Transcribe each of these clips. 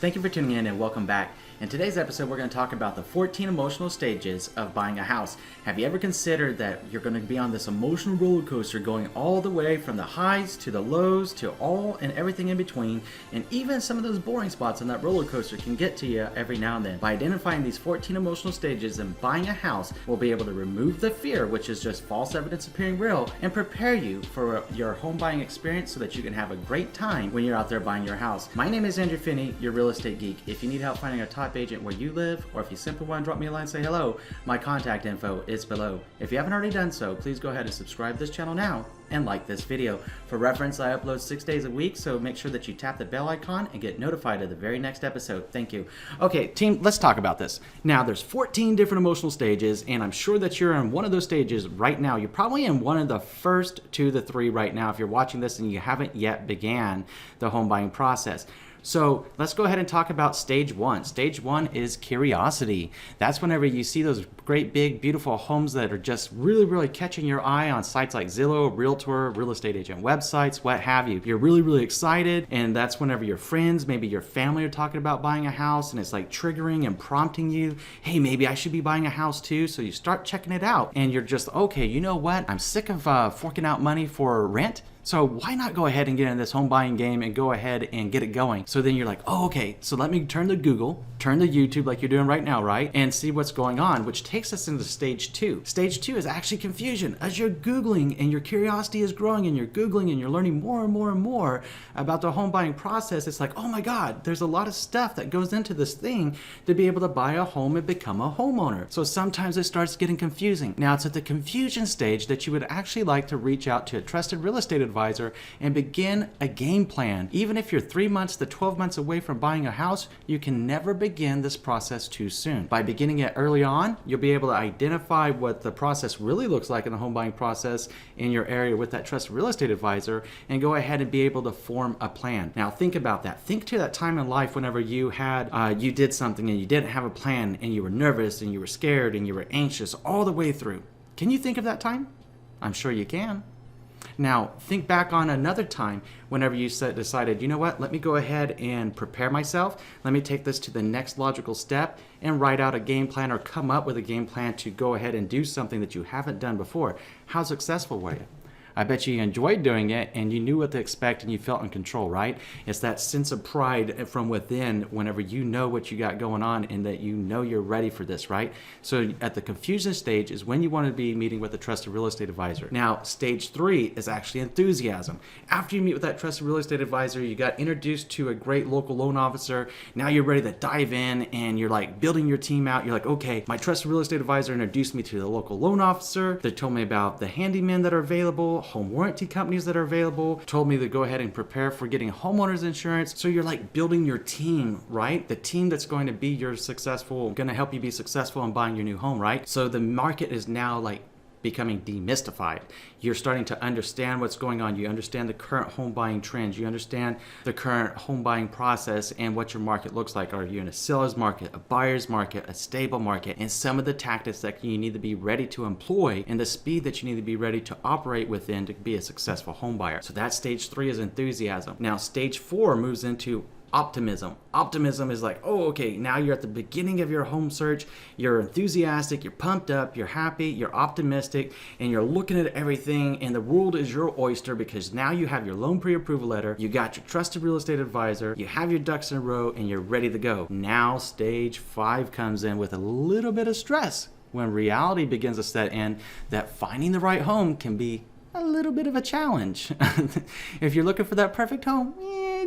Thank you for tuning in and welcome back. In today's episode, we're going to talk about the 14 emotional stages of buying a house. Have you ever considered that you're going to be on this emotional roller coaster going all the way from the highs to the lows to all and everything in between, and even some of those boring spots on that roller coaster can get to you every now and then. By identifying these 14 emotional stages and buying a house, we'll be able to remove the fear, which is just false evidence appearing real, and prepare you for your home buying experience so that you can have a great time when you're out there buying your house. My name is Andrew Finney, your real estate geek. If you need help finding a top agent where you live, or if you simply want to drop me a line and say hello, my contact info is below. If you haven't already done so, please go ahead and subscribe to this channel now and like this video. For reference, I upload 6 days a week, so make sure that you tap the bell icon and get notified of the very next episode. Thank you. Okay, team, let's talk about this. Now, there's 14 different emotional stages, and I'm sure that you're in one of those stages right now. You're probably in one of the first 2 to 3 right now if you're watching this and you haven't yet began the home buying process. So let's go ahead and talk about stage 1. Stage 1 is curiosity. That's whenever you see those great, big, beautiful homes that are just really catching your eye on sites like Zillow, Realtor, real estate agent websites, what have you. You're really excited, and that's whenever your friends, maybe your family are talking about buying a house, and it's like triggering and prompting you, hey, maybe I should be buying a house too. So you start checking it out, and you're just, okay, you know what? I'm sick of forking out money for rent. So why not go ahead and get in this home buying game and go ahead and get it going? So then you're like, oh, okay, so let me turn to Google, turn to YouTube like you're doing right now, right? And see what's going on, which takes us into stage 2. Stage 2 is actually confusion. As you're Googling and your curiosity is growing and you're Googling and you're learning more and more about the home buying process, it's like, oh my God, there's a lot of stuff that goes into this thing to be able to buy a home and become a homeowner. So sometimes it starts getting confusing. Now it's at the confusion stage that you would actually like to reach out to a trusted real estate advisor and begin a game plan. Even if you're 3 months to 12 months away from buying a house, you can never begin this process too soon. By beginning it early on, you'll be able to identify what the process really looks like in the home buying process in your area with that trusted real estate advisor and go ahead and be able to form a plan. Now think about that. Think to that time in life whenever you did something and you didn't have a plan and you were nervous and you were scared and you were anxious all the way through. Can you think of that time? I'm sure you can. Now, think back on another time whenever you decided, you know what, let me go ahead and prepare myself. Let me take this to the next logical step and write out a game plan or come up with a game plan to go ahead and do something that you haven't done before. How successful were you? I bet you enjoyed doing it and you knew what to expect and you felt in control, right? It's that sense of pride from within whenever you know what you got going on and that you know you're ready for this, right? So at the confusion stage is when you want to be meeting with a trusted real estate advisor. Now, stage 3 is actually enthusiasm. After you meet with that trusted real estate advisor, you got introduced to a great local loan officer. Now you're ready to dive in and you're like building your team out. You're like, okay, my trusted real estate advisor introduced me to the local loan officer. They told me about the handymen that are available, home warranty companies that are available, told me to go ahead and prepare for getting homeowners insurance. So you're like building your team, right? The team that's going to be going to help you be successful in buying your new home, right? So the market is now like becoming demystified. You're starting to understand what's going on. You understand the current home buying trends. You understand the current home buying process and what your market looks like. Are you in a seller's market, a buyer's market, a stable market, and some of the tactics that you need to be ready to employ and the speed that you need to be ready to operate within to be a successful home buyer. So that stage 3 is enthusiasm. Now stage 4 moves into optimism. Optimism is like, oh, okay, now you're at the beginning of your home search. You're enthusiastic, you're pumped up, you're happy, you're optimistic, and you're looking at everything, and the world is your oyster because now you have your loan pre-approval letter, you got your trusted real estate advisor, you have your ducks in a row, and you're ready to go. Now stage 5 comes in with a little bit of stress when reality begins to set in that finding the right home can be a little bit of a challenge. If you're looking for that perfect home,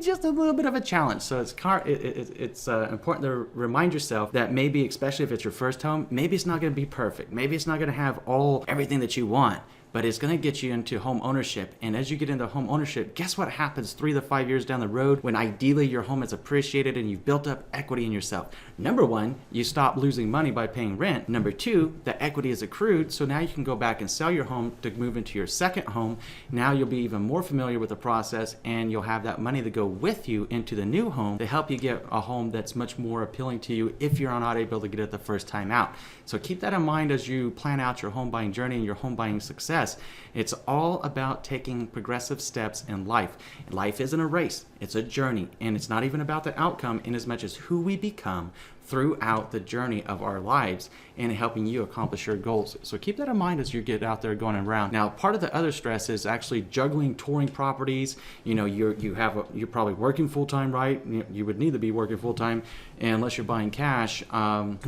just a little bit of a challenge. So it's important to remind yourself that maybe, especially if it's your first home, maybe it's not going to be perfect. Maybe it's not going to have everything that you want. but it's going to get you into home ownership. And as you get into home ownership, guess what happens 3 to 5 years down the road when ideally your home is appreciated and you've built up equity in yourself? Number one, you stop losing money by paying rent. Number two, the equity is accrued, so now you can go back and sell your home to move into your second home. Now you'll be even more familiar with the process, and you'll have that money to go with you into the new home to help you get a home that's much more appealing to you if you're not able to get it the first time out. So keep that in mind as you plan out your home buying journey and your home buying success. success. It's all about taking progressive steps in life. Life isn't a race, it's a journey, and it's not even about the outcome in as much as who we become throughout the journey of our lives and helping you accomplish your goals. So keep that in mind as you get out there going around. Now, part of the other stress is actually juggling touring properties. You're probably working full-time, right? You would need to be working full-time unless you're buying cash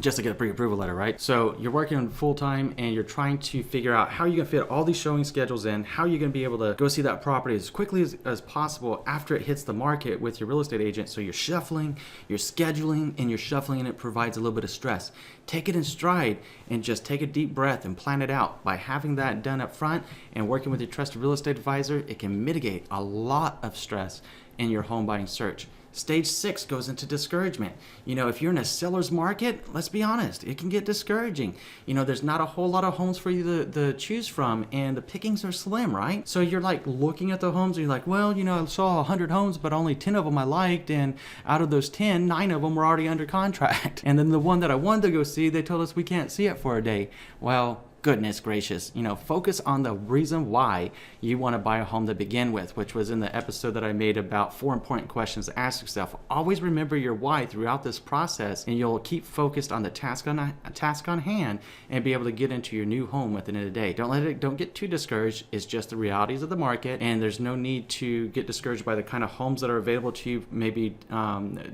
just to get a pre-approval letter, right? So you're working full-time and you're trying to figure out how you can fit all these showing schedules in, how you're going to be able to go see that property as quickly as possible after it hits the market with your real estate agent. So you're shuffling, you're scheduling, and you're shuffling, and it provides a little bit of stress. Take it in stride and just take a deep breath and plan it out. By having that done up front and working with your trusted real estate advisor, it can mitigate a lot of stress in your home buying search. Stage 6 goes into discouragement. If you're in a seller's market, let's be honest, it can get discouraging. There's not a whole lot of homes for you to choose from, and the pickings are slim, right? So you're like looking at the homes and you're like, well, I saw 100 homes, but only 10 of them I liked, and out of those 10, 9 of them were already under contract. And then the one that I wanted to go see, they told us we can't see it for a day. Well, goodness gracious, focus on the reason why you want to buy a home to begin with, which was in the episode that I made about 4 important questions to ask yourself. Always remember your why throughout this process, and you'll keep focused on the task on hand and be able to get into your new home at the end of the day. Don't get too discouraged. It's just the realities of the market, and there's no need to get discouraged by the kind of homes that are available to you, maybe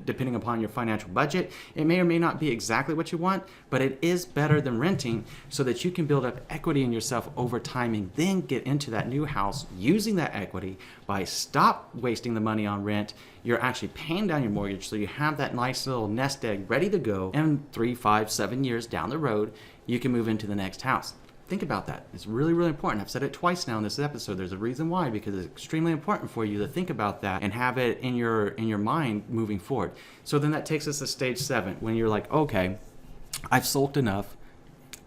depending upon your financial budget. It may or may not be exactly what you want, but it is better than renting, so that you can build up equity in yourself over time and then get into that new house using that equity. By stop wasting the money on rent, you're actually paying down your mortgage, so you have that nice little nest egg ready to go, and 3, 5, 7 years down the road you can move into the next house. Think about that. It's really, really important. I've said it twice now in this episode. There's a reason why, because it's extremely important for you to think about that and have it in your mind moving forward. So then that takes us to stage 7, when you're like, okay, I've sulked enough,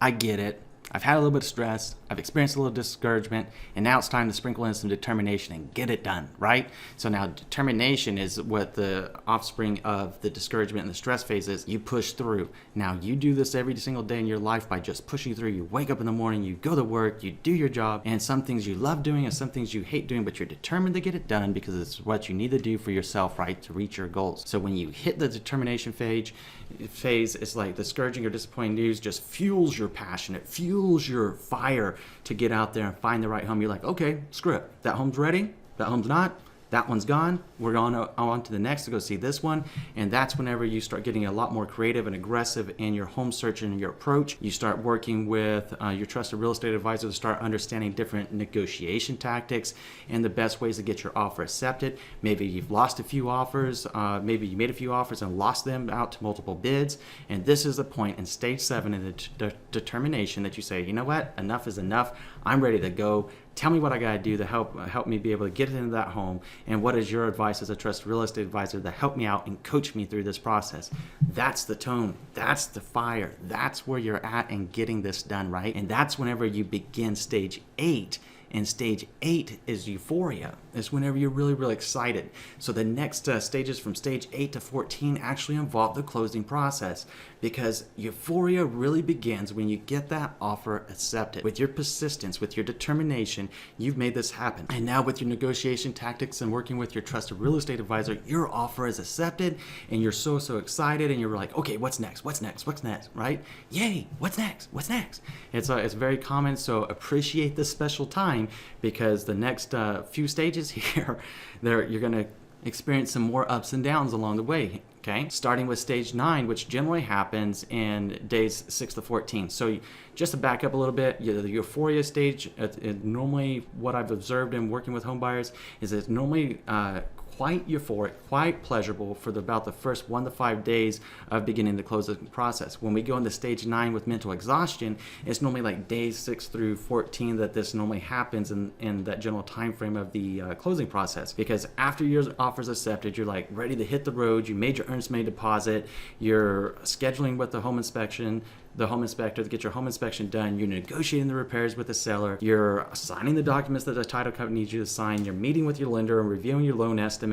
I get it, I've had a little bit of stress, I've experienced a little discouragement, and now it's time to sprinkle in some determination and get it done, right? So now determination is what the offspring of the discouragement and the stress phase is. You push through. Now you do this every single day in your life by just pushing through. You wake up in the morning, you go to work, you do your job, and some things you love doing and some things you hate doing, but you're determined to get it done because it's what you need to do for yourself, right, to reach your goals. So when you hit the determination phase, it's like discouraging or disappointing news just fuels your passion. It fuels your fire to get out there and find the right home. You're like, okay, screw it. That home's ready. That home's not. That one's gone. We're on to the next to go see this one. And that's whenever you start getting a lot more creative and aggressive in your home search and your approach. You start working with your trusted real estate advisor to start understanding different negotiation tactics and the best ways to get your offer accepted. Maybe you've lost a few offers. Maybe you made a few offers and lost them out to multiple bids. And this is the point in stage 7 in the determination that you say, you know what? Enough is enough. I'm ready to go. Tell me what I got to do to help me be able to get into that home, and what is your advice as a trusted real estate advisor to help me out and coach me through this process. That's the tone. That's the fire. That's where you're at in getting this done, right? And that's whenever you begin stage 8. And stage 8 is Euphoria. It's whenever you're really, really excited. So the next stages from stage 8 to 14 actually involve the closing process, because Euphoria really begins when you get that offer accepted. With your persistence, with your determination, you've made this happen. And now with your negotiation tactics and working with your trusted real estate advisor, your offer is accepted and you're so excited, and you're like, okay, what's next? What's next? What's next? Right? Yay, what's next? What's next? It's very common, so appreciate this special time, because the next few stages here, you're going to experience some more ups and downs along the way. Okay, starting with stage 9, which generally happens in days 6 to 14. So just to back up a little bit, the Euphoria stage, normally what I've observed in working with home buyers is it's normally quite euphoric, quite pleasurable for about the first 1 to 5 days of beginning the closing process. When we go into stage 9 with mental exhaustion, it's normally like days 6 through 14 that this normally happens in that general time frame of the closing process. Because after your offer's accepted, you're like ready to hit the road. You made your earnest money deposit. You're scheduling with the home inspector to get your home inspection done. You're negotiating the repairs with the seller. You're signing the documents that the title company needs you to sign. You're meeting with your lender and reviewing your loan estimate.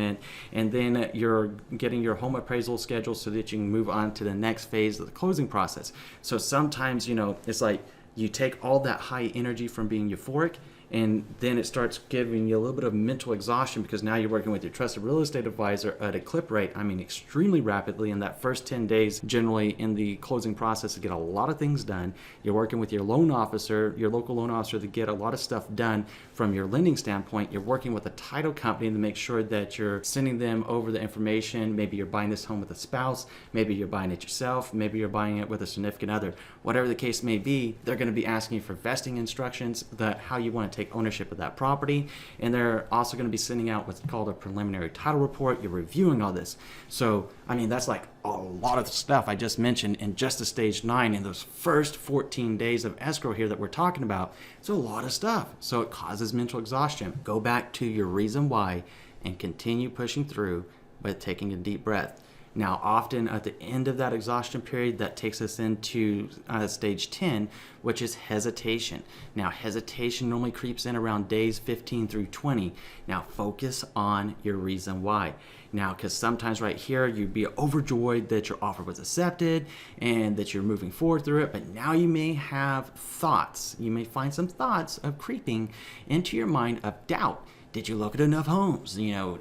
And then you're getting your home appraisal scheduled so that you can move on to the next phase of the closing process. So sometimes, it's like you take all that high energy from being euphoric, and then it starts giving you a little bit of mental exhaustion because now you're working with your trusted real estate advisor at a clip rate, extremely rapidly in that first 10 days, generally in the closing process to get a lot of things done. You're working with your loan officer, your local loan officer to get a lot of stuff done from your lending standpoint. You're working with a title company to make sure that you're sending them over the information. Maybe you're buying this home with a spouse, maybe you're buying it yourself, maybe you're buying it with a significant other. Whatever the case may be, they're going to be asking you for vesting instructions, how you want to take ownership of that property, and they're also going to be sending out what's called a preliminary title report. You're reviewing all this. So that's like a lot of stuff I just mentioned in just a stage 9 in those first 14 days of escrow here that we're talking about. It's a lot of stuff, so it causes mental exhaustion. Go back to your reason why and continue pushing through by taking a deep breath. Now, often at the end of that exhaustion period, that takes us into stage 10, which is hesitation. Now, hesitation normally creeps in around days 15 through 20. Now, focus on your reason why. Now, because sometimes right here, you'd be overjoyed that your offer was accepted and that you're moving forward through it, but now you may have thoughts. You may find some thoughts of creeping into your mind of doubt. Did you look at enough homes?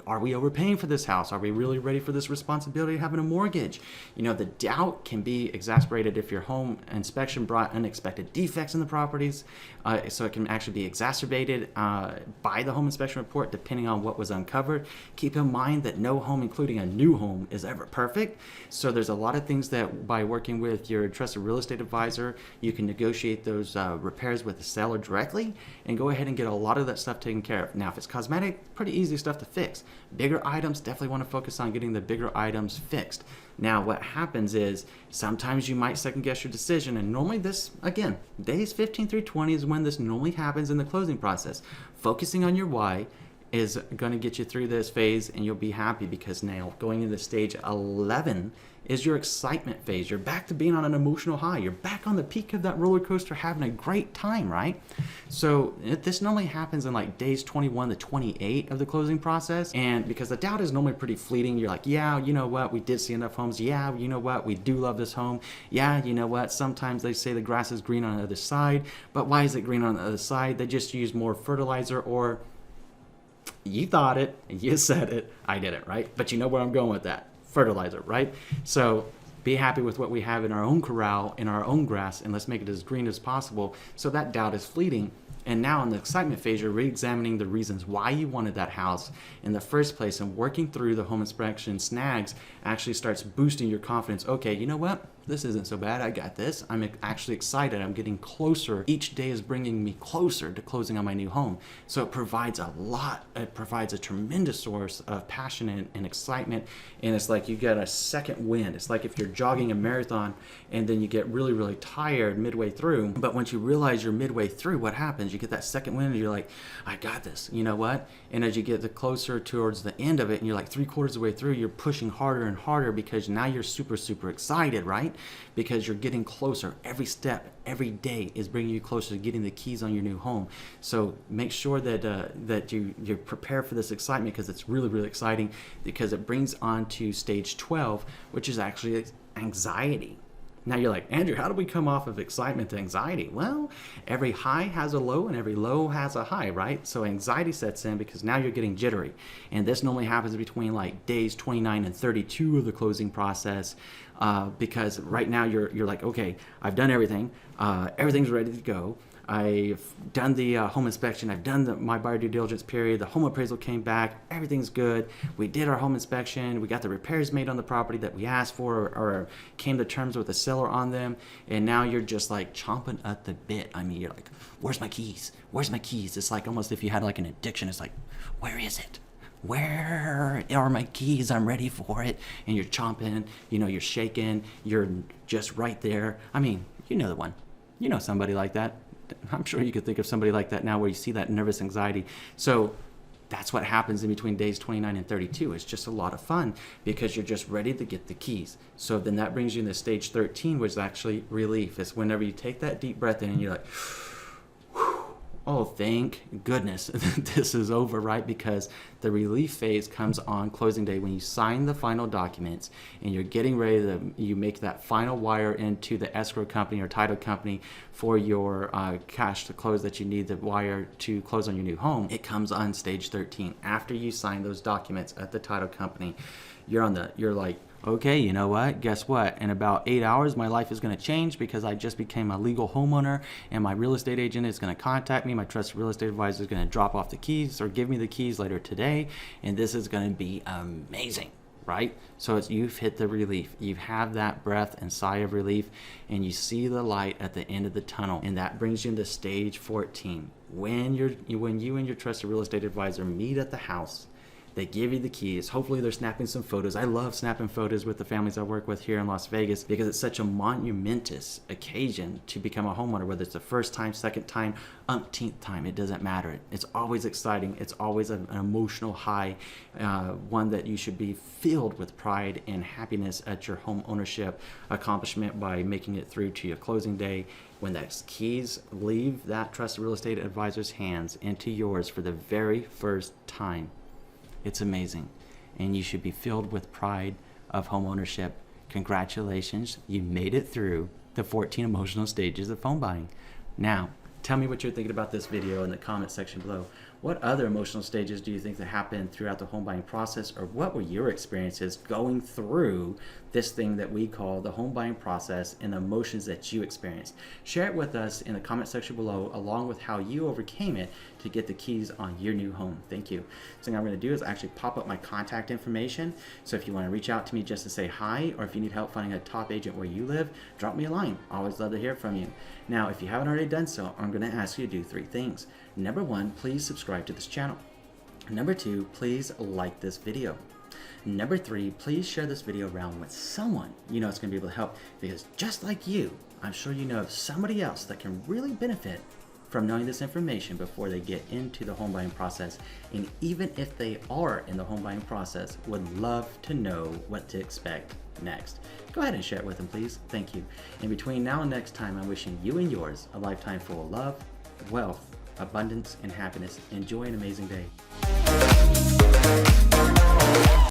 Are we overpaying for this house? Are we really ready for this responsibility of having a mortgage? The doubt can be exacerbated if your home inspection brought unexpected defects in the properties. So it can actually be exacerbated by the home inspection report depending on what was uncovered. Keep in mind that no home, including a new home, is ever perfect. So there's a lot of things that by working with your trusted real estate advisor, you can negotiate those repairs with the seller directly and go ahead and get a lot of that stuff taken care of. Now, if it's cosmetic, pretty easy stuff to fix. Bigger items, definitely want to focus on getting the bigger items fixed. Now, what happens is sometimes you might second guess your decision, and normally this, again, days 15 through 20 is when this normally happens in the closing process. Focusing on your why is going to get you through this phase, and you'll be happy because now going into stage 11 is your excitement phase. You're back to being on an emotional high. You're back on the peak of that roller coaster, having a great time, right? So this normally happens in like days 21 to 28 of the closing process. And because the doubt is normally pretty fleeting, you're like, yeah, you know what? We did see enough homes. Yeah, you know what? We do love this home. Yeah, you know what? Sometimes they say the grass is green on the other side, but why is it green on the other side? They just use more fertilizer, or you thought it, you said it, I did it, right? But you know where I'm going with that. Fertilizer, right? So be happy with what we have in our own corral, in our own grass, and let's make it as green as possible so that doubt is fleeting. And now in the excitement phase, you're re-examining the reasons why you wanted that house in the first place, and working through the home inspection snags actually starts boosting your confidence. Okay, you know what? This isn't so bad. I got this. I'm actually excited. I'm getting closer. Each day is bringing me closer to closing on my new home. So it provides a lot. It provides a tremendous source of passion and excitement. And it's like you get a second wind. It's like if you're jogging a marathon and then you get really, really tired midway through. But once you realize you're midway through, what happens? You get that second wind and you're like, I got this. You know what? And as you get closer towards the end of it and you're like 3/4 of the way through, you're pushing harder and harder because now you're super, super excited, right? Because you're getting closer. Every step, every day is bringing you closer to getting the keys on your new home. So make sure that you're prepared for this excitement, because it's really, really exciting, because it brings on to stage 12, which is actually anxiety. Now you're like, Andrew, how do we come off of excitement to anxiety? Well, every high has a low and every low has a high, right? So anxiety sets in because now you're getting jittery. And this normally happens between like days 29 and 32 of the closing process, because right now you're like, okay, I've done everything. Everything's ready to go. I've done the home inspection. I've done my buyer due diligence period. The home appraisal came back. Everything's good. We did our home inspection. We got the repairs made on the property that we asked for, or came to terms with the seller on them. And now you're just like chomping at the bit. I mean, you're like, where's my keys? Where's my keys? It's like almost if you had like an addiction. It's like, where is it? Where are my keys? I'm ready for it. And you're chomping, you're shaking. You're just right there. I mean, you know the one. You know somebody like that. I'm sure you could think of somebody like that now, where you see that nervous anxiety. So that's what happens in between days 29 and 32. It's just a lot of fun because you're just ready to get the keys. So then that brings you into stage 13, which is actually relief. It's whenever you take that deep breath in and you're like, Oh, thank goodness this is over, right? Because the relief phase comes on closing day when you sign the final documents and you're getting ready to, you make that final wire into the escrow company or title company for your cash to close that you need the wire to close on your new home. It comes on stage 13. After you sign those documents at the title company, you're like, okay, you know what? Guess what? In about 8 hours, my life is going to change because I just became a legal homeowner, and my real estate agent is going to contact me. My trusted real estate advisor is going to drop off the keys or give me the keys later today, and this is going to be amazing, right? So you've hit the relief. You have that breath and sigh of relief, and you see the light at the end of the tunnel, and that brings you into stage 14. When you and your trusted real estate advisor meet at the house, they give you the keys. Hopefully they're snapping some photos. I love snapping photos with the families I work with here in Las Vegas because it's such a monumentous occasion to become a homeowner, whether it's the first time, second time, umpteenth time, it doesn't matter. It's always exciting. It's always an emotional high, one that you should be filled with pride and happiness at your home ownership accomplishment by making it through to your closing day. When those keys leave that trusted real estate advisor's hands into yours for the very first time, it's amazing, and you should be filled with pride of home ownership. Congratulations, you made it through the 14 emotional stages of home buying. Now, tell me what you're thinking about this video in the comment section below. What other emotional stages do you think that happened throughout the home buying process, or what were your experiences going through this thing that we call the home buying process and the emotions that you experienced? Share it with us in the comment section below, along with how you overcame it to get the keys on your new home. Thank you. The thing I'm going to do is actually pop up my contact information. So if you want to reach out to me just to say hi, or if you need help finding a top agent where you live, drop me a line. Always love to hear from you. Now, if you haven't already done so, I'm going to ask you to do 3 things. Number 1, please subscribe to this channel. Number 2, please like this video. Number 3, please share this video around with someone you know it's going to be able to help, because just like you, I'm sure you know of somebody else that can really benefit from knowing this information before they get into the home buying process, and even if they are in the home buying process, would love to know what to expect next. Go ahead and share it with them, please. Thank you. In between now and next time, I'm wishing you and yours a lifetime full of love, wealth, abundance, and happiness. Enjoy an amazing day.